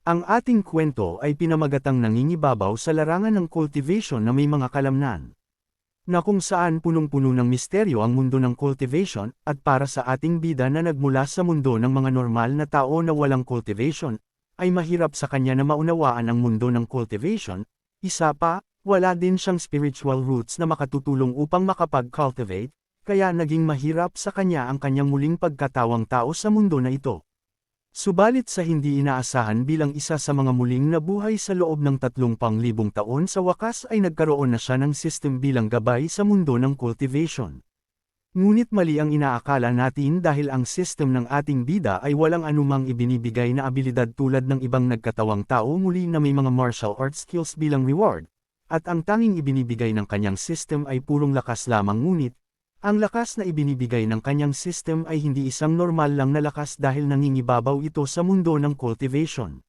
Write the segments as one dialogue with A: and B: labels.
A: Ang ating kwento ay pinamagatang nangingibabaw sa larangan ng cultivation na may mga kalamnan. Na kung saan punong-puno ng misteryo ang mundo ng cultivation, at para sa ating bida na nagmula sa mundo ng mga normal na tao na walang cultivation, ay mahirap sa kanya na maunawaan ang mundo ng cultivation. Isa pa, wala din siyang spiritual roots na makatutulong upang makapag-cultivate, kaya naging mahirap sa kanya ang kanyang muling pagkatawang tao sa mundo na ito. Subalit sa hindi inaasahan bilang isa sa mga muling nabuhay sa loob ng 30,000 taon sa wakas ay nagkaroon na siya ng system bilang gabay sa mundo ng cultivation. Ngunit mali ang inaakala natin dahil ang system ng ating bida ay walang anumang ibinibigay na abilidad tulad ng ibang nagkatawang tao muli na may mga martial arts skills bilang reward, at ang tanging ibinibigay ng kanyang system ay purong lakas lamang ngunit, ang lakas na ibinibigay ng kanyang system ay hindi isang normal lang na lakas dahil nangingibabaw ito sa mundo ng cultivation.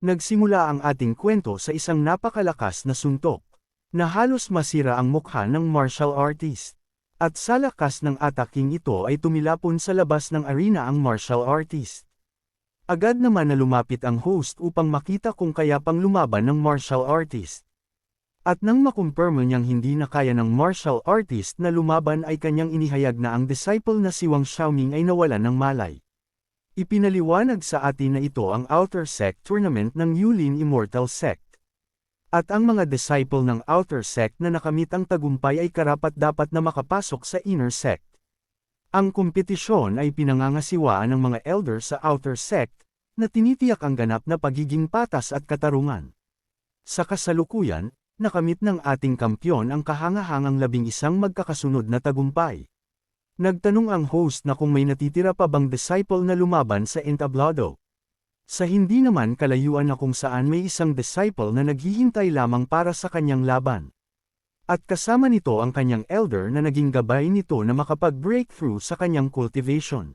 A: Nagsimula ang ating kwento sa isang napakalakas na suntok, na halos masira ang mukha ng martial artist. At sa lakas ng ataking ito ay tumilapon sa labas ng arena ang martial artist. Agad naman na lumapit ang host upang makita kung kaya pang lumaban ng martial artist. At nang makumpirma niyang hindi na kaya ng martial artist na lumaban ay kanyang inihayag na ang disciple na si Wang Xiaoming ay nawalan ng malay. Ipinaliwanag sa atin na ito ang Outer Sect tournament ng Yulin Immortal Sect. At ang mga disciple ng Outer Sect na nakamit ang tagumpay ay karapat-dapat na makapasok sa Inner Sect. Ang kompetisyon ay pinangangasiwaan ng mga elder sa Outer Sect, na tinitiyak ang ganap na pagiging patas at katarungan. Sa kasalukuyan, nakamit ng ating kampyon ang kahangahangang 11 magkakasunod na tagumpay. Nagtanong ang host na kung may natitira pa bang disciple na lumaban sa entablado. Sa hindi naman kalayuan na kung saan may isang disciple na naghihintay lamang para sa kanyang laban. At kasama nito ang kanyang elder na naging gabay nito na makapag-breakthrough sa kanyang cultivation.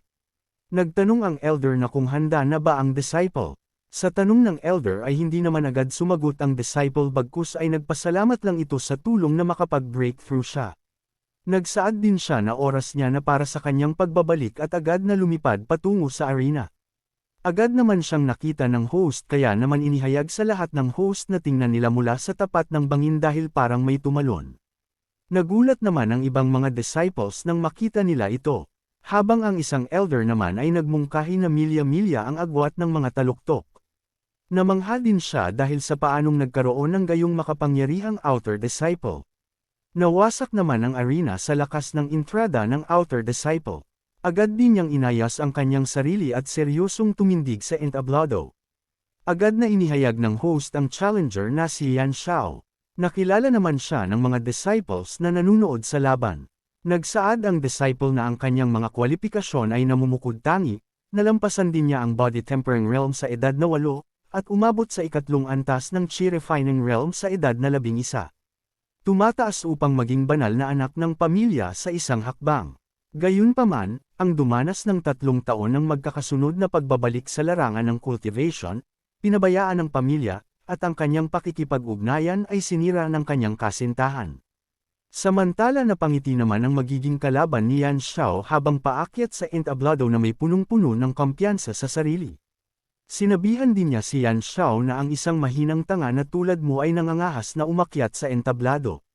A: Nagtanong ang elder na kung handa na ba ang disciple. Sa tanong ng elder ay hindi naman agad sumagot ang disciple bagkus ay nagpasalamat lang ito sa tulong na makapag-breakthrough siya. Nagsaad din siya na oras niya na para sa kanyang pagbabalik at agad na lumipad patungo sa arena. Agad naman siyang nakita ng host kaya naman inihayag sa lahat ng host na tingnan nila mula sa tapat ng bangin dahil parang may tumalon. Nagulat naman ang ibang mga disciples nang makita nila ito, habang ang isang elder naman ay nagmungkahi na milya-milya ang agwat ng mga taluktok. Namangha din siya dahil sa paanong nagkaroon ng gayong makapangyarihang outer disciple. Nawasak naman ang arena sa lakas ng entrada ng outer disciple. Agad din niyang inayos ang kanyang sarili at seryosong tumindig sa entablado. Agad na inihayag ng host ang challenger na si Yan Xiao. Nakilala naman siya ng mga disciples na nanunood sa laban. Nagsaad ang disciple na ang kanyang mga kwalifikasyon ay namumukod-tangi, nalampasan din niya ang body tempering realm sa edad na 8, at umabot sa ikatlong antas ng Chi Refining Realm sa edad na 11. Tumataas upang maging banal na anak ng pamilya sa isang hakbang. Gayunpaman, ang dumanas ng 3 taon ng magkakasunod na pagbabalik sa larangan ng cultivation, pinabayaan ng pamilya, at ang kanyang pakikipag-ugnayan ay sinira ng kanyang kasintahan. Samantala napangiti naman ang magiging kalaban ni Yan Xiao habang paakyat sa entablado na may punong-puno ng kumpiyansa sa sarili. Sinabihan din niya si Yan Xiao na ang isang mahinang tanga na tulad mo ay nangangahas na umakyat sa entablado.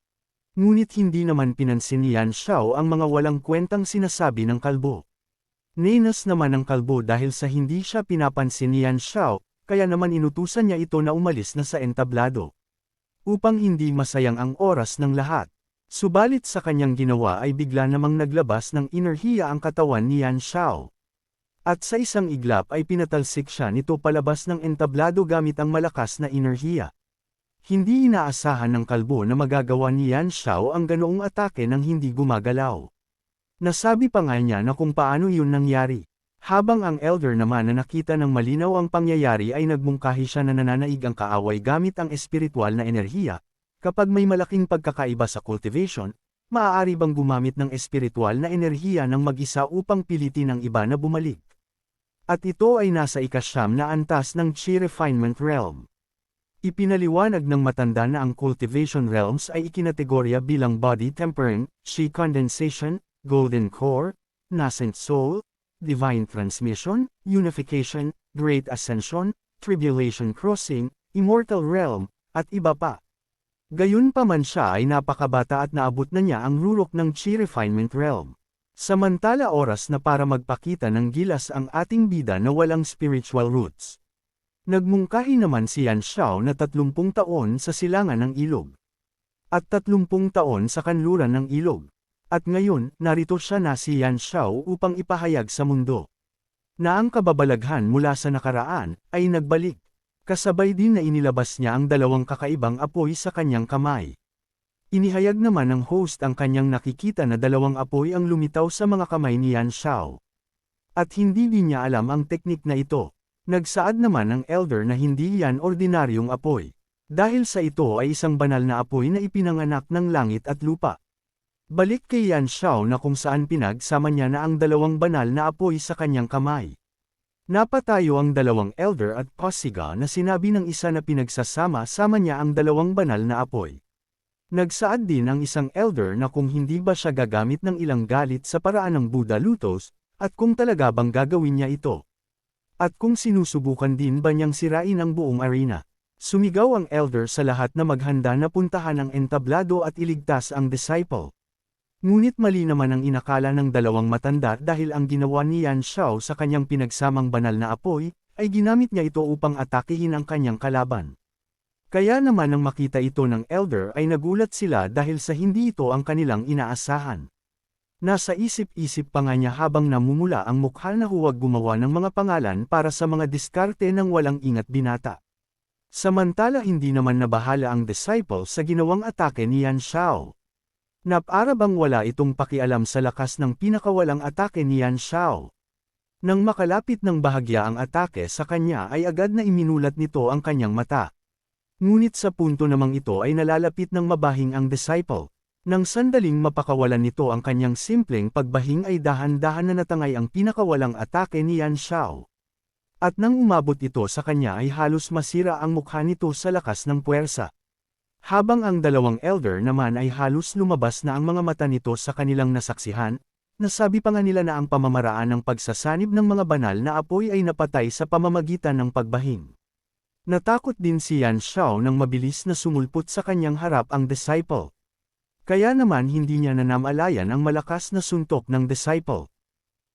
A: Ngunit hindi naman pinansin ni Yan Xiao ang mga walang kwentang sinasabi ng kalbo. Nenas naman ang kalbo dahil sa hindi siya pinapansin ni Yan Xiao, kaya naman inutusan niya ito na umalis na sa entablado. Upang hindi masayang ang oras ng lahat. Subalit sa kanyang ginawa ay bigla namang naglabas ng enerhiya ang katawan ni Yan Xiao. At sa isang iglap ay pinatalsik siya nito palabas ng entablado gamit ang malakas na enerhiya. Hindi inaasahan ng kalbo na magagawa ni Yan Xiao ang ganoong atake nang hindi gumagalaw. Nasabi pa nga niya na kung paano iyon nangyari. Habang ang elder naman na nakita ng malinaw ang pangyayari ay nagmungkahi siya na nananaig ang kaaway gamit ang espiritual na enerhiya. Kapag may malaking pagkakaiba sa cultivation, maaari bang gumamit ng espiritual na enerhiya ng mag-isa upang pilitin ang iba na bumalik? At ito ay nasa ika-9 na antas ng Chi Refinement Realm. Ipinaliwanag ng matanda na ang cultivation realms ay ikinategorya bilang body tempering, Chi Condensation, Golden Core, Nascent Soul, Divine Transmission, Unification, Great Ascension, Tribulation Crossing, Immortal Realm, at iba pa. Gayunpaman siya ay napakabata at naabot na niya ang rurok ng Chi Refinement Realm. Samantala oras na para magpakita ng gilas ang ating bida na walang spiritual roots. Nagmungkahi naman si Yan Xiao na 30 taon sa silangan ng ilog. At 30 taon sa kanluran ng ilog. At ngayon, narito siya na si Yan Xiao upang ipahayag sa mundo na ang kababalaghan mula sa nakaraan ay nagbalik. Kasabay din na inilabas niya ang 2 kakaibang apoy sa kanyang kamay. Inihayag naman ng host ang kanyang nakikita na 2 apoy ang lumitaw sa mga kamay ni Yan Xiao. At hindi din niya alam ang teknik na ito. Nagsaad naman ng elder na hindi yan ordinaryong apoy. Dahil sa ito ay isang banal na apoy na ipinanganak ng langit at lupa. Balik kay Yan Xiao na kung saan pinagsama niya na ang 2 banal na apoy sa kanyang kamay. Napatayo ang 2 elder at Pasiga na sinabi ng isa na pinagsasama-sama niya ang 2 banal na apoy. Nagsaad din ang isang elder na kung hindi ba siya gagamit ng ilang galit sa paraan ng Buddha Lutos, at kung talaga bang gagawin niya ito. At kung sinusubukan din ba niyang sirain ang buong arena. Sumigaw ang elder sa lahat na maghanda na puntahan ang entablado at iligtas ang disciple. Ngunit mali naman ang inakala ng 2 matanda dahil ang ginawa ni Yan Xiao sa kanyang pinagsamang banal na apoy, ay ginamit niya ito upang atakihin ang kanyang kalaban. Kaya naman nang makita ito ng elder ay nagulat sila dahil sa hindi ito ang kanilang inaasahan. Nasa isip-isip pa nga niya habang namumula ang mukha na huwag gumawa ng mga pangalan para sa mga diskarte ng walang ingat binata. Samantala hindi naman nabahala ang disciple sa ginawang atake ni Yan Xiao. Para bang wala itong pakialam sa lakas ng pinakawalang atake ni Yan Xiao. Nang makalapit ng bahagya ang atake sa kanya ay agad na iminulat nito ang kanyang mata. Ngunit sa punto namang ito ay nalalapit ng mabahing ang disciple. Nang sandaling mapakawalan nito ang kanyang simpleng pagbahing ay dahan-dahan na natangay ang pinakawalang atake ni Yan Xiao. At nang umabot ito sa kanya ay halos masira ang mukha nito sa lakas ng puwersa. Habang ang 2 elder naman ay halos lumabas na ang mga mata nito sa kanilang nasaksihan, nasabi pa nga nila na ang pamamaraan ng pagsasanib ng mga banal na apoy ay napatay sa pamamagitan ng pagbahing. Natakot din si Yan Xiao nang mabilis na sumulpot sa kanyang harap ang disciple. Kaya naman hindi niya nanamalayan ang malakas na suntok ng disciple.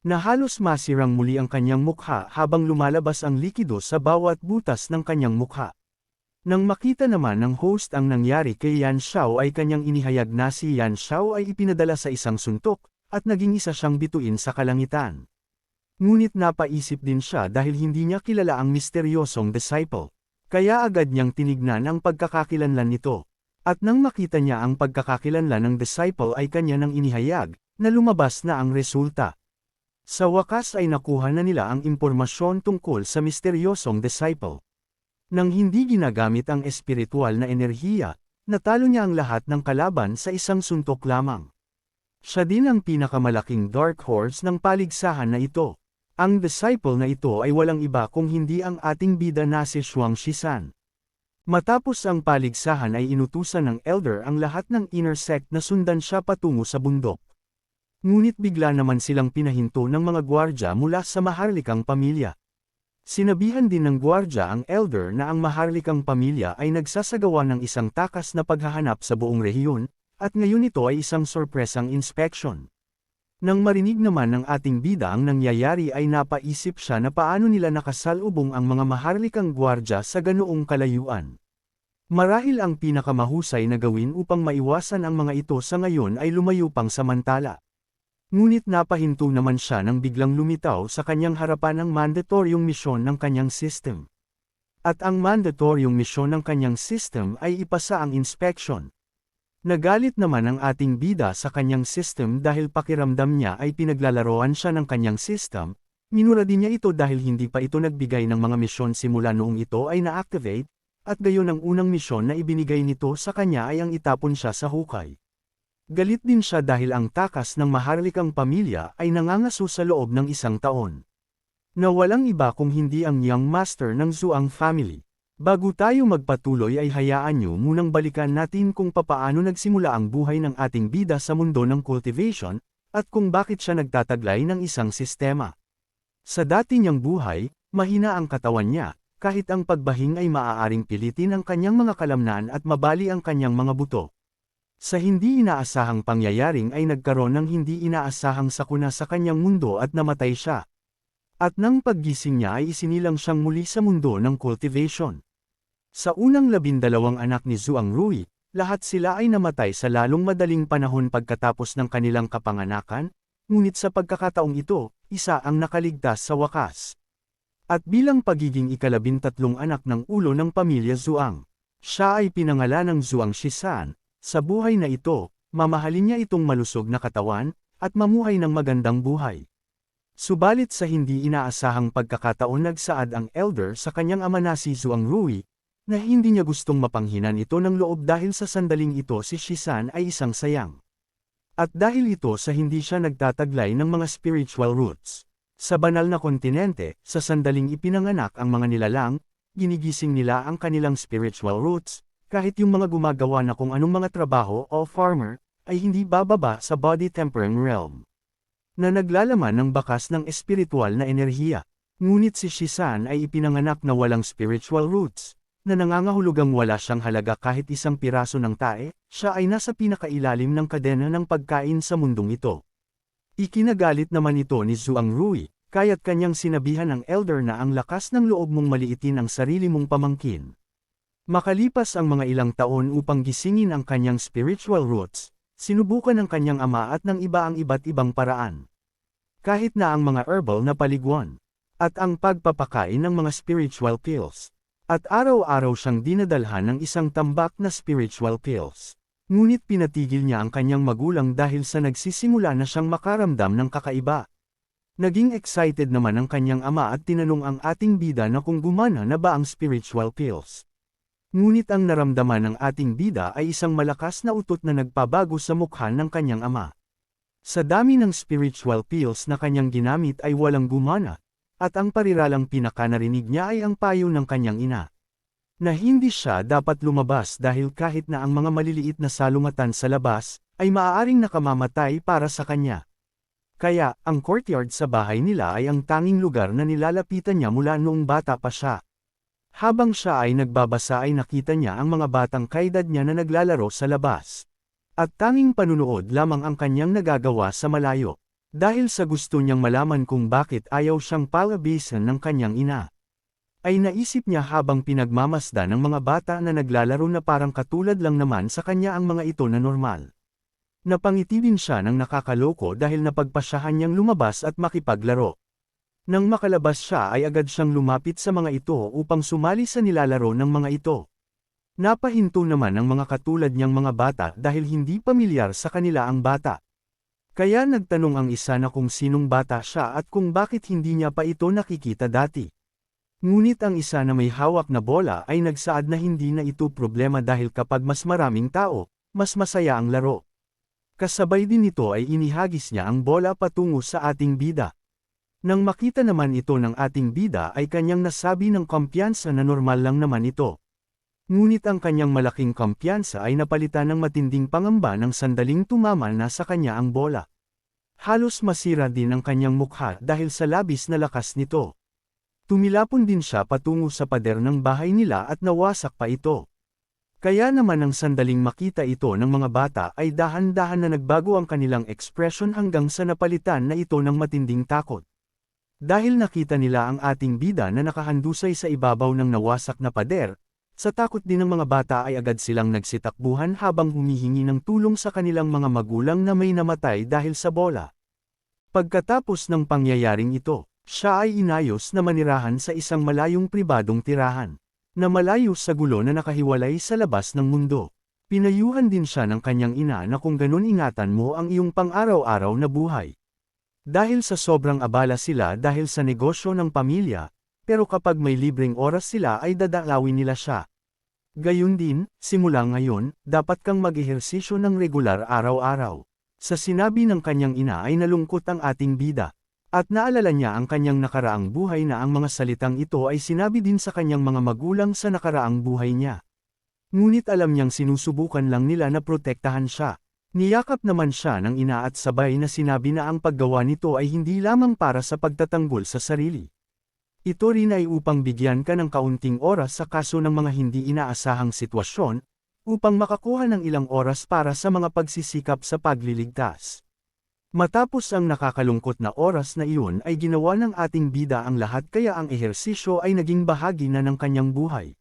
A: Na halos masirang muli ang kanyang mukha habang lumalabas ang likido sa bawat butas ng kanyang mukha. Nang makita naman ng host ang nangyari kay Yan Xiao ay kanyang inihayag na si Yan Xiao ay ipinadala sa isang suntok, at naging isa siyang bituin sa kalangitan. Ngunit napaisip din siya dahil hindi niya kilala ang misteryosong disciple. Kaya agad niyang tinignan ang pagkakakilanlan nito. At nang makita niya ang pagkakakilanlan ng disciple ay kanya nang inihayag, na lumabas na ang resulta. Sa wakas ay nakuha na nila ang impormasyon tungkol sa misteryosong disciple. Nang hindi ginagamit ang espiritual na enerhiya, natalo niya ang lahat ng kalaban sa isang suntok lamang. Siya din ang pinakamalaking dark horse ng paligsahan na ito. Ang disciple na ito ay walang iba kung hindi ang ating bida na si Shuang Shisan. Matapos ang paligsahan ay inutusan ng elder ang lahat ng inner sect na sundan siya patungo sa bundok. Ngunit bigla naman silang pinahinto ng mga gwardya mula sa maharlikang pamilya. Sinabihan din ng gwardya ang elder na ang maharlikang pamilya ay nagsasagawa ng isang takas na paghahanap sa buong rehiyon, at ngayon ito ay isang sorpresang inspection. Nang marinig naman ng ating bida ang nangyayari ay napaisip siya na paano nila nakasalubong ang mga maharlikang gwardya sa ganoong kalayuan. Marahil ang pinakamahusay na gawin upang maiwasan ang mga ito sa ngayon ay lumayo pang samantala. Ngunit napahinto naman siya nang biglang lumitaw sa kanyang harapan ang mandatoryong misyon ng kanyang system. At ang mandatoryong misyon ng kanyang system ay ipasa ang inspection. Nagalit naman ang ating bida sa kanyang system dahil pakiramdam niya ay pinaglalaroan siya ng kanyang system, minura din niya ito dahil hindi pa ito nagbigay ng mga misyon simula noong ito ay na-activate, at gayon ang unang misyon na ibinigay nito sa kanya ay ang itapon siya sa hukay. Galit din siya dahil ang takas ng maharlikang pamilya ay nangangaso sa loob ng 1 taon. Na walang iba kung hindi ang young master ng Zhuang family. Bago tayo magpatuloy ay hayaan nyo munang balikan natin kung papaano nagsimula ang buhay ng ating bida sa mundo ng cultivation, at kung bakit siya nagtataglay ng isang sistema. Sa dati niyang buhay, mahina ang katawan niya, kahit ang pagbahing ay maaaring pilitin ang kanyang mga kalamnan at mabali ang kanyang mga buto. Sa hindi inaasahang pangyayaring ay nagkaroon ng hindi inaasahang sakuna sa kanyang mundo at namatay siya. At nang paggising niya ay isinilang siyang muli sa mundo ng cultivation. Sa unang 12 anak ni Zhuang Rui, lahat sila ay namatay sa lalong madaling panahon pagkatapos ng kanilang kapanganakan, ngunit sa pagkakataong ito, isa ang nakaligtas sa wakas. At bilang pagiging ika-13 anak ng ulo ng pamilya Zhuang, siya ay pinangalan ng Zhuang Shisan. Sa buhay na ito, mamahalin niya itong malusog na katawan, at mamuhay ng magandang buhay. Subalit sa hindi inaasahang pagkakataon nagsaad ang elder sa kanyang ama na si Zhuang Rui, na hindi niya gustong mapanghinan ito ng loob dahil sa sandaling ito si Shisan ay isang sayang. At dahil ito sa hindi siya nagtataglay ng mga spiritual roots. Sa banal na kontinente, sa sandaling ipinanganak ang mga nilalang, ginigising nila ang kanilang spiritual roots, kahit yung mga gumagawa na kung anong mga trabaho o farmer, ay hindi bababa sa body tempering realm. Na naglalaman ng bakas ng espiritual na enerhiya. Ngunit si Shisan ay ipinanganak na walang spiritual roots, na nangangahulugang wala siyang halaga kahit isang piraso ng tae, siya ay nasa pinakailalim ng kadena ng pagkain sa mundong ito. Ikinagalit naman ito ni Zhuang Rui, kaya't kanyang sinabihan ng elder na ang lakas ng loob mong maliitin ang sarili mong pamangkin. Makalipas ang mga ilang taon upang gisingin ang kanyang spiritual roots, sinubukan ng kanyang ama at ng iba ang iba't ibang paraan. Kahit na ang mga herbal na paliguan, at ang pagpapakain ng mga spiritual pills. At araw-araw siyang dinadalhan ng isang tambak na spiritual pills. Ngunit pinatigil niya ang kanyang magulang dahil sa nagsisimula na siyang makaramdam ng kakaiba. Naging excited naman ang kanyang ama at tinanong ang ating bida na kung gumana na ba ang spiritual pills. Ngunit ang naramdaman ng ating bida ay isang malakas na utot na nagpabago sa mukha ng kanyang ama. Sa dami ng spiritual pills na kanyang ginamit ay walang gumana. At ang pariralang pinakanarinig niya ay ang payo ng kanyang ina. Na hindi siya dapat lumabas dahil kahit na ang mga maliliit na salungatan sa labas, ay maaaring nakamamatay para sa kanya. Kaya, ang courtyard sa bahay nila ay ang tanging lugar na nilalapitan niya mula noong bata pa siya. Habang siya ay nagbabasa ay nakita niya ang mga batang kaedad niya na naglalaro sa labas. At tanging panunood lamang ang kanyang nagagawa sa malayo. Dahil sa gusto niyang malaman kung bakit ayaw siyang palabisan ng kanyang ina. Ay naisip niya habang pinagmamasda ng mga bata na naglalaro na parang katulad lang naman sa kanya ang mga ito na normal. Napangiti din siya ng nakakaloko dahil napagpasyahan niyang lumabas at makipaglaro. Nang makalabas siya ay agad siyang lumapit sa mga ito upang sumali sa nilalaro ng mga ito. Napahinto naman ang mga katulad niyang mga bata dahil hindi pamilyar sa kanila ang bata. Kaya nagtanong ang isa na kung sinong bata siya at kung bakit hindi niya pa ito nakikita dati. Ngunit ang isa na may hawak na bola ay nagsaad na hindi na ito problema dahil kapag mas maraming tao, mas masaya ang laro. Kasabay din nito ay inihagis niya ang bola patungo sa ating bida. Nang makita naman ito ng ating bida ay kanyang nasabi ng kumpiyansa na normal lang naman ito. Ngunit ang kanyang malaking kumpiyansa ay napalitan ng matinding pangamba ng sandaling tumama na sa kanya ang bola. Halos masira din ang kanyang mukha dahil sa labis na lakas nito. Tumilapon din siya patungo sa pader ng bahay nila at nawasak pa ito. Kaya naman ang sandaling makita ito ng mga bata ay dahan-dahan na nagbago ang kanilang ekspresyon hanggang sa napalitan na ito ng matinding takot. Dahil nakita nila ang ating bida na nakahandusay sa ibabaw ng nawasak na pader, sa takot din ng mga bata ay agad silang nagsitakbuhan habang humihingi ng tulong sa kanilang mga magulang na may namatay dahil sa bola. Pagkatapos ng pangyayaring ito, siya ay inayos na manirahan sa isang malayong pribadong tirahan, na malayo sa gulo na nakahiwalay sa labas ng mundo. Pinayuhan din siya ng kanyang ina na kung ganun ingatan mo ang iyong pang-araw-araw na buhay. Dahil sa sobrang abala sila dahil sa negosyo ng pamilya, pero kapag may libreng oras sila ay dadalawin nila siya. Gayun din, simula ngayon, dapat kang mag-ehersisyo ng regular araw-araw. Sa sinabi ng kanyang ina ay nalungkot ang ating bida. At naalala niya ang kanyang nakaraang buhay na ang mga salitang ito ay sinabi din sa kanyang mga magulang sa nakaraang buhay niya. Ngunit alam niyang sinusubukan lang nila na protektahan siya. Niyakap naman siya ng ina at sabay na sinabi na ang paggawa nito ay hindi lamang para sa pagtatanggol sa sarili. Ito rin ay upang bigyan ka ng kaunting oras sa kaso ng mga hindi inaasahang sitwasyon, upang makakuha ng ilang oras para sa mga pagsisikap sa pagliligtas. Matapos ang nakakalungkot na oras na iyon ay ginawa ng ating bida ang lahat kaya ang ehersisyo ay naging bahagi na ng kanyang buhay.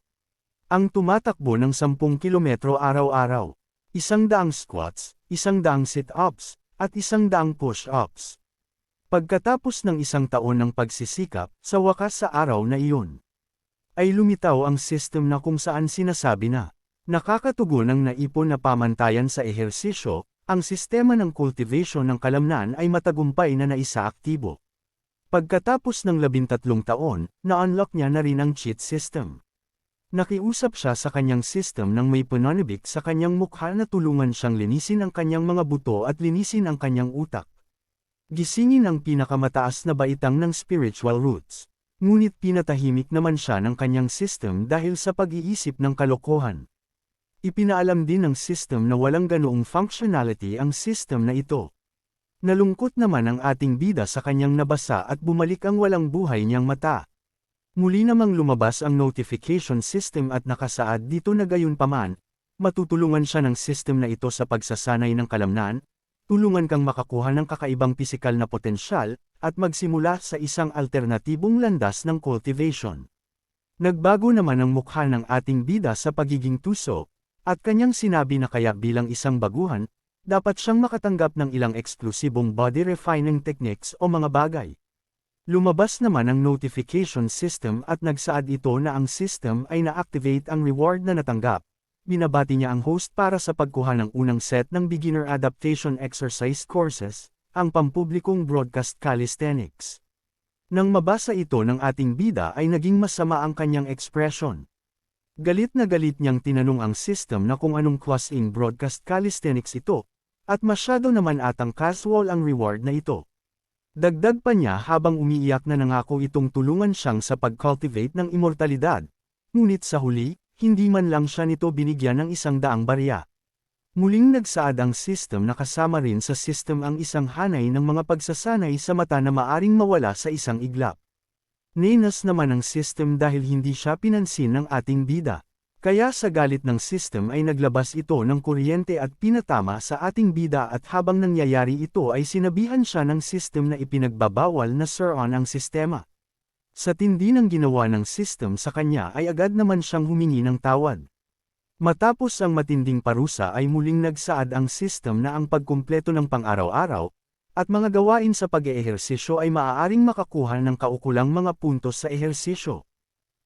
A: Ang tumatakbo ng 10 kilometro araw-araw, 100 squats, 100 sit-ups, at 100 push-ups. Pagkatapos ng 1 taon ng pagsisikap, sa wakas sa araw na iyon, ay lumitaw ang system na kung saan sinasabi na, nakakatugon ng naipon na pamantayan sa ehersisyo, ang sistema ng cultivation ng kalamnan ay matagumpay na naisaaktibo. Pagkatapos ng 13 taon, na-unlock niya na rin ang cheat system. Nakiusap siya sa kanyang system ng may pananabik sa kanyang mukha na tulungan siyang linisin ang kanyang mga buto at linisin ang kanyang utak. Gisingin ang pinakamataas na baitang ng spiritual roots. Ngunit pinatahimik naman siya ng kanyang system dahil sa pag-iisip ng kalokohan. Ipinaalam din ng system na walang ganoong functionality ang system na ito. Nalungkot naman ang ating bida sa kanyang nabasa at bumalik ang walang buhay niyang mata. Muli namang lumabas ang notification system at nakasaad dito na gayunpaman, matutulungan siya ng system na ito sa pagsasanay ng kalamnan, tulungan kang makakuha ng kakaibang pisikal na potensyal, at magsimula sa isang alternatibong landas ng cultivation. Nagbago naman ang mukha ng ating bida sa pagiging tuso, at kanyang sinabi na kaya bilang isang baguhan, dapat siyang makatanggap ng ilang eksklusibong body refining techniques o mga bagay. Lumabas naman ang notification system at nagsaad ito na ang system ay na-activate ang reward na natanggap. Binabati niya ang host para sa pagkuha ng unang set ng beginner adaptation exercise courses, ang pampublikong broadcast calisthenics. Nang mabasa ito ng ating bida ay naging masama ang kanyang ekspresyon. Galit na galit niyang tinanong ang system na kung anong klaseng broadcast calisthenics ito, at masyado naman atang casual ang reward na ito. Dagdag pa niya habang umiiyak na nangako itong tulungan siyang sa pag-cultivate ng immortalidad, ngunit sa huli, hindi man lang siya nito binigyan ng 100 barya. Muling nagsaad ang system na kasama rin sa system ang isang hanay ng mga pagsasanay sa mata na maaring mawala sa isang iglap. Ninas naman ang system dahil hindi siya pinansin ng ating bida. Kaya sa galit ng system ay naglabas ito ng kuryente at pinatama sa ating bida at habang nangyayari ito ay sinabihan siya ng system na ipinagbabawal na sir-on ang sistema. Sa tindi ng ginawa ng system sa kanya ay agad naman siyang humingi ng tawad. Matapos ang matinding parusa ay muling nagsaad ang system na ang pagkumpleto ng pang-araw-araw, at mga gawain sa pag-eehersisyo ay maaaring makakuha ng kaukulang mga puntos sa ehersisyo.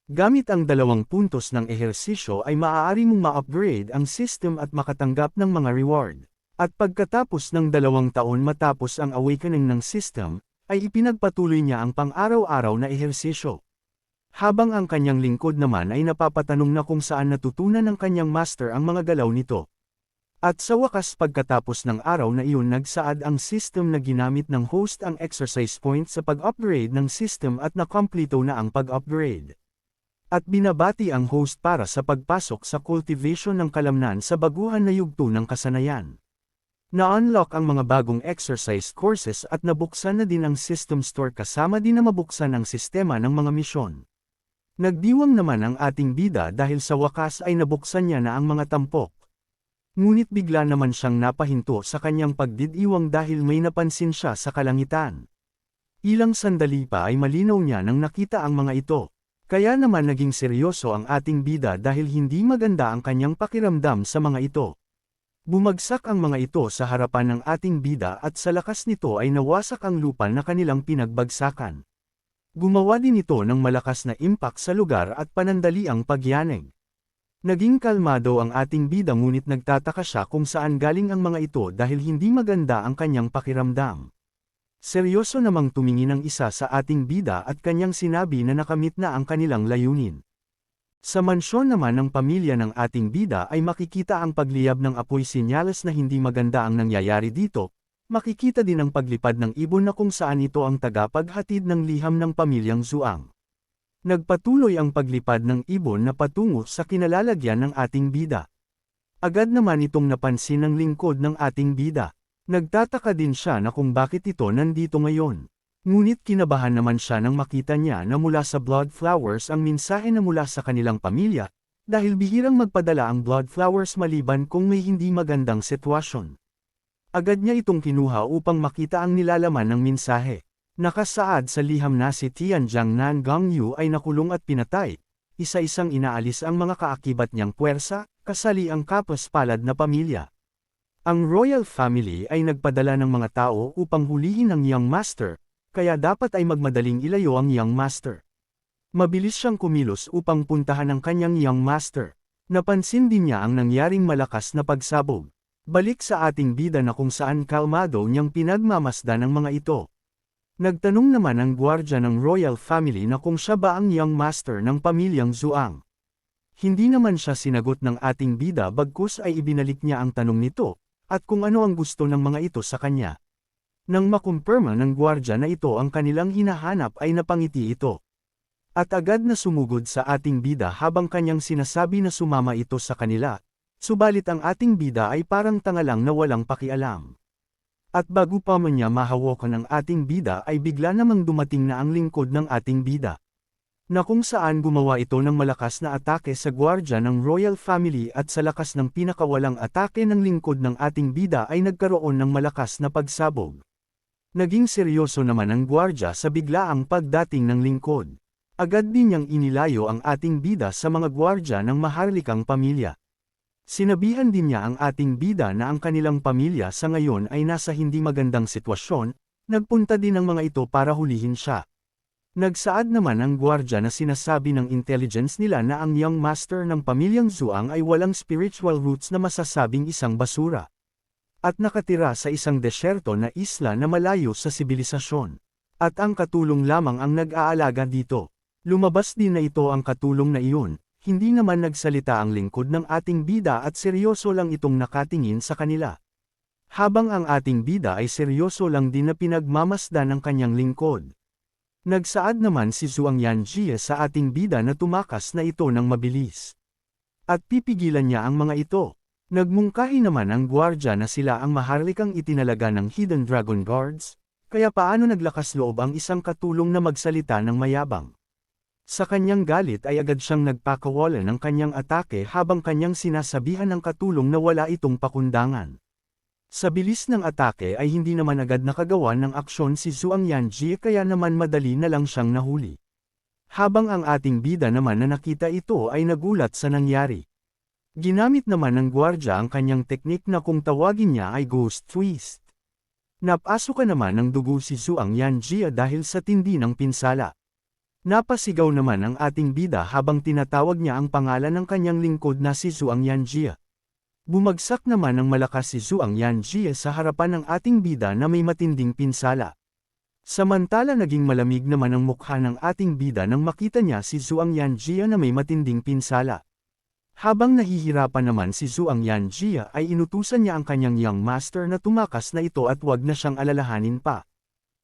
A: Gamit ang 2 puntos ng ehersisyo ay maaari mong ma-upgrade ang system at makatanggap ng mga reward. At pagkatapos ng 2 taon matapos ang awakening ng system, ay ipinagpatuloy niya ang pang-araw-araw na ehersisyo. Habang ang kanyang lingkod naman ay napapatanong na kung saan natutunan ng kanyang master ang mga galaw nito. At sa wakas pagkatapos ng araw na iyon nagsaad ang system na ginamit ng host ang exercise points sa pag-upgrade ng system at nakompleto na ang pag-upgrade. At binabati ang host para sa pagpasok sa cultivation ng kalamnan sa baguhan na yugto ng kasanayan. Na-unlock ang mga bagong exercise courses at nabuksan na din ang system store kasama din na mabuksan ang sistema ng mga misyon. Nagdiwang naman ang ating bida dahil sa wakas ay nabuksan niya na ang mga tampok. Ngunit bigla naman siyang napahinto sa kanyang pagdidiwang dahil may napansin siya sa kalangitan. Ilang sandali pa ay malinaw niya nang nakita ang mga ito. Kaya naman naging seryoso ang ating bida dahil hindi maganda ang kanyang pakiramdam sa mga ito. Bumagsak ang mga ito sa harapan ng ating bida at sa lakas nito ay nawasak ang lupa na kanilang pinagbagsakan. Gumawa din ito ng malakas na impact sa lugar at panandali ang pagyanig. Naging kalmado ang ating bida ngunit nagtataka siya kung saan galing ang mga ito dahil hindi maganda ang kanyang pakiramdam. Seryoso namang tumingin ang isa sa ating bida at kanyang sinabi na nakamit na ang kanilang layunin. Sa mansyon naman ng pamilya ng ating bida ay makikita ang pagliyab ng apoy senyales na hindi maganda ang nangyayari dito, makikita din ang paglipad ng ibon na kung saan ito ang tagapaghatid ng liham ng pamilyang Zuang. Nagpatuloy ang paglipad ng ibon na patungo sa kinalalagyan ng ating bida. Agad naman itong napansin ng lingkod ng ating bida. Nagtataka din siya na kung bakit ito nandito ngayon. Ngunit kinabahan naman siya nang makita niya na mula sa blood flowers ang mensahe na mula sa kanilang pamilya, dahil bihirang magpadala ang blood flowers maliban kung may hindi magandang sitwasyon. Agad niya itong kinuha upang makita ang nilalaman ng mensahe. Nakasaad sa liham na si Tianjiang Nan Gongyu ay nakulong at pinatay, isa-isang inaalis ang mga kaakibat niyang puwersa, kasali ang kapos-palad na pamilya. Ang royal family ay nagpadala ng mga tao upang hulihin ang Young Master, kaya dapat ay magmadaling ilayo ang Young Master. Mabilis siyang kumilos upang puntahan ang kanyang Young Master. Napansin din niya ang nangyaring malakas na pagsabog. Balik sa ating bida na kung saan kalmado niyang pinagmamasdan ang mga ito. Nagtanong naman ang gwardya ng royal family na kung siya ba ang Young Master ng pamilyang Zhuang. Hindi naman siya sinagot ng ating bida bagkus ay ibinalik niya ang tanong nito, at kung ano ang gusto ng mga ito sa kanya. Nang makumpirma ng gwardya na ito ang kanilang hinahanap ay napangiti ito. At agad na sumugod sa ating bida habang kanyang sinasabi na sumama ito sa kanila, subalit ang ating bida ay parang tanga lang na walang pakialam. At bago pa man niya mahawakan ang ating bida ay bigla namang dumating na ang lingkod ng ating bida. Na kung saan gumawa ito ng malakas na atake sa gwardya ng royal family at sa lakas ng pinakawalang atake ng lingkod ng ating bida ay nagkaroon ng malakas na pagsabog. Naging seryoso naman ang gwardya sa biglaang pagdating ng lingkod. Agad din niyang inilayo ang ating bida sa mga gwardya ng maharlikang pamilya. Sinabihan din niya ang ating bida na ang kanilang pamilya sa ngayon ay nasa hindi magandang sitwasyon, nagpunta din ang mga ito para hulihin siya. Nagsaad naman ang gwardya na sinasabi ng intelligence nila na ang Young Master ng pamilyang Zhuang ay walang spiritual roots na masasabing isang basura. At nakatira sa isang desyerto na isla na malayo sa sibilisasyon. At ang katulong lamang ang nag-aalaga dito. Lumabas din na ito ang katulong na iyon, hindi naman nagsalita ang lingkod ng ating bida at seryoso lang itong nakatingin sa kanila. Habang ang ating bida ay seryoso lang din na pinagmamasdan ng kanyang lingkod. Nagsaad naman si Zhuang Yanjie sa ating bida na tumakas na ito ng mabilis. At pipigilan niya ang mga ito. Nagmungkahi naman ang gwardya na sila ang maharlikang itinalaga ng Hidden Dragon Guards, kaya paano naglakas loob ang isang katulong na magsalita ng mayabang. Sa kanyang galit ay agad siyang nagpakawala ng kanyang atake habang kanyang sinasabihan ng katulong na wala itong pakundangan. Sa bilis ng atake ay hindi naman agad nakagawa ng aksyon si Zhuang Yanjie kaya naman madali na lang siyang nahuli. Habang ang ating bida naman na nakita ito ay nagulat sa nangyari. Ginamit naman ng gwardya ang kanyang teknik na kung tawagin niya ay ghost twist. Napasukan naman ng dugo si Zhuang Yanjie dahil sa tindi ng pinsala. Napasigaw naman ang ating bida habang tinatawag niya ang pangalan ng kanyang lingkod na si Zhuang Yanjie. Bumagsak naman ng malakas si Zhuang Yanjie sa harapan ng ating bida na may matinding pinsala. Samantala naging malamig naman ang mukha ng ating bida nang makita niya si Zhuang Yanjie na may matinding pinsala. Habang nahihirapan naman si Zhuang Yanjie ay inutusan niya ang kanyang Young Master na tumakas na ito at wag na siyang alalahanin pa.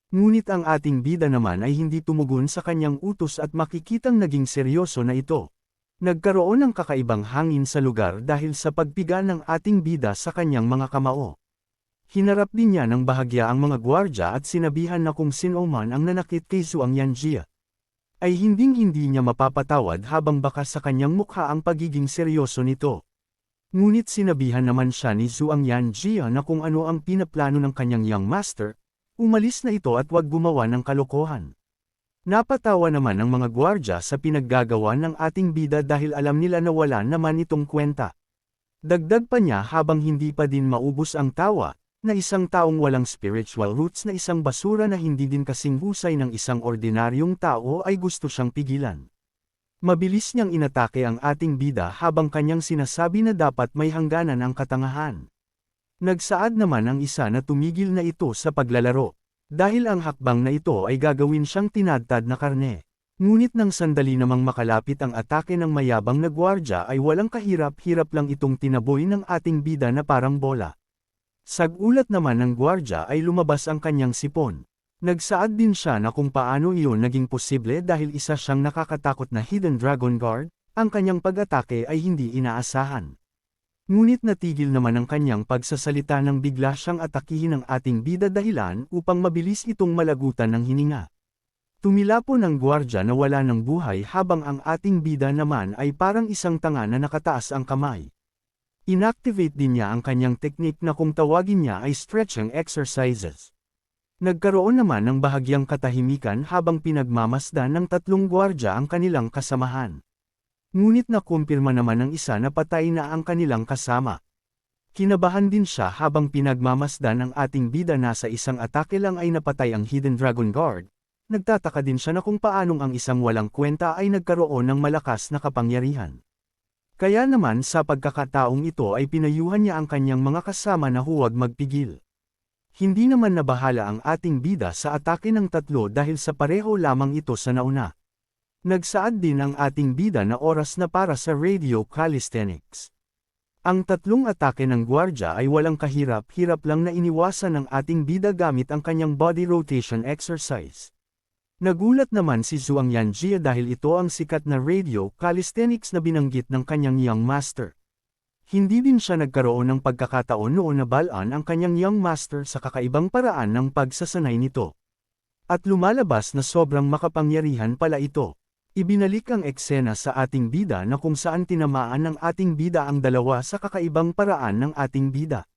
A: Ngunit ang ating bida naman ay hindi tumugon sa kanyang utos at makikitang naging seryoso na ito. Nagkaroon ng kakaibang hangin sa lugar dahil sa pagpiga ng ating bida sa kanyang mga kamao. Hinarap din niya ng bahagya ang mga gwardya at sinabihan na kung sino man ang nanakit kay Zhuang Yanjie ay hinding-hindi niya mapapatawad habang baka sa kanyang mukha ang pagiging seryoso nito. Ngunit sinabihan naman siya ni Zhuang Yanjie na kung ano ang pinaplano ng kanyang Young Master, umalis na ito at wag gumawa ng kalokohan. Napatawa naman ang mga gwardya sa pinaggagawa ng ating bida dahil alam nila na wala naman itong kwenta. Dagdag pa niya habang hindi pa din maubos ang tawa, na isang taong walang spiritual roots na isang basura na hindi din kasing husay ng isang ordinaryong tao ay gusto siyang pigilan. Mabilis niyang inatake ang ating bida habang kanyang sinasabi na dapat may hangganan ang katangahan. Nagsaad naman ang isa na tumigil na ito sa paglalaro. Dahil ang hakbang na ito ay gagawin siyang tinadtad na karne. Ngunit nang sandali namang makalapit ang atake ng mayabang na gwardya ay walang kahirap-hirap lang itong tinaboy ng ating bida na parang bola. Sag-ulat naman ng gwardya ay lumabas ang kanyang sipon. Nagsaad din siya na kung paano iyon naging posible dahil isa siyang nakakatakot na Hidden Dragon Guard, ang kanyang pag-atake ay hindi inaasahan. Ngunit natigil naman ang kanyang pagsasalita nang bigla siyang atakihin ng ating bida dahilan upang mabilis itong malagutan ng hininga. Tumilapon ang gwardya na wala ng buhay habang ang ating bida naman ay parang isang tanga na nakataas ang kamay. Inactivate din niya ang kanyang teknik na kung tawagin niya ay stretching exercises. Nagkaroon naman ng bahagyang katahimikan habang pinagmamasdan ng tatlong gwardya ang kanilang kasamahan. Ngunit nakumpirma naman ng isa na patay na ang kanilang kasama. Kinabahan din siya habang pinagmamasdan ng ating bida na sa isang atake lang ay napatay ang Hidden Dragon Guard. Nagtataka din siya na kung paanong ang isang walang kwenta ay nagkaroon ng malakas na kapangyarihan. Kaya naman sa pagkakataong ito ay pinayuhan niya ang kanyang mga kasama na huwag magpigil. Hindi naman nabahala ang ating bida sa atake ng tatlo dahil sa pareho lamang ito sa nauna. Nagsaad din ang ating bida na oras na para sa radio calisthenics. Ang tatlong atake ng gwardya ay walang kahirap-hirap lang na iniwasan ng ating bida gamit ang kanyang body rotation exercise. Nagulat naman si Zhuang Yanjia dahil ito ang sikat na radio calisthenics na binanggit ng kanyang young master. Hindi din siya nagkaroon ng pagkakataon noon na balaan ang kanyang young master sa kakaibang paraan ng pagsasanay nito. At lumalabas na sobrang makapangyarihan pala ito. Ibinalik ang eksena sa ating bida na kung saan tinamaan ng ating bida ang dalawa sa kakaibang paraan ng ating bida.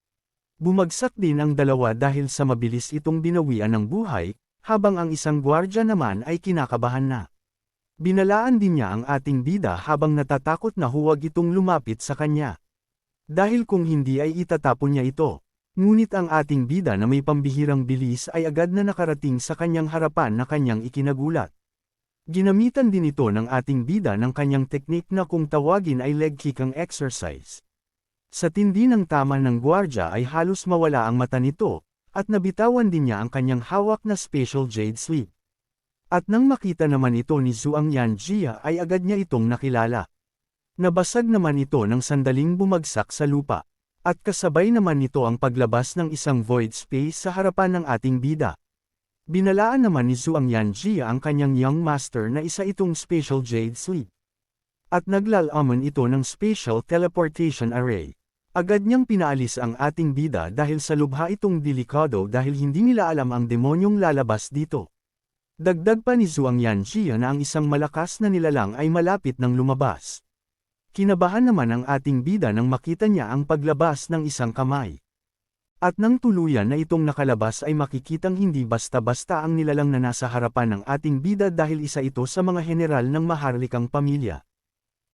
A: Bumagsak din ang dalawa dahil sa mabilis itong binawian ng buhay, habang ang isang gwardya naman ay kinakabahan na. Binalaan din niya ang ating bida habang natatakot na huwag itong lumapit sa kanya. Dahil kung hindi ay itatapon niya ito. Ngunit ang ating bida na may pambihirang bilis ay agad na nakarating sa kanyang harapan na kanyang ikinagulat. Ginamitan din ito ng ating bida ng kanyang teknik na kung tawagin ay leg kick ang exercise. Sa tindi ng tama ng gwardya ay halos mawala ang mata nito, at nabitawan din niya ang kanyang hawak na special jade sleeve. At nang makita naman ito ni Zhuang Yanjia ay agad niya itong nakilala. Nabasag naman ito ng sandaling bumagsak sa lupa. At kasabay naman nito ang paglabas ng isang void space sa harapan ng ating bida. Binalaan naman ni Zhuang Yanjia ang kanyang young master na isa itong special jade sleeve. At naglalaman ito ng special teleportation array. Agad niyang pinaalis ang ating bida dahil sa lubha itong delikado dahil hindi nila alam ang demonyong lalabas dito. Dagdag pa ni Zhuang Yanjia na ang isang malakas na nilalang ay malapit ng lumabas. Kinabahan naman ang ating bida nang makita niya ang paglabas ng isang kamay. At nang tuluyan na itong nakalabas ay makikitang hindi basta-basta ang nilalang na nasa harapan ng ating bida dahil isa ito sa mga general ng maharlikang pamilya.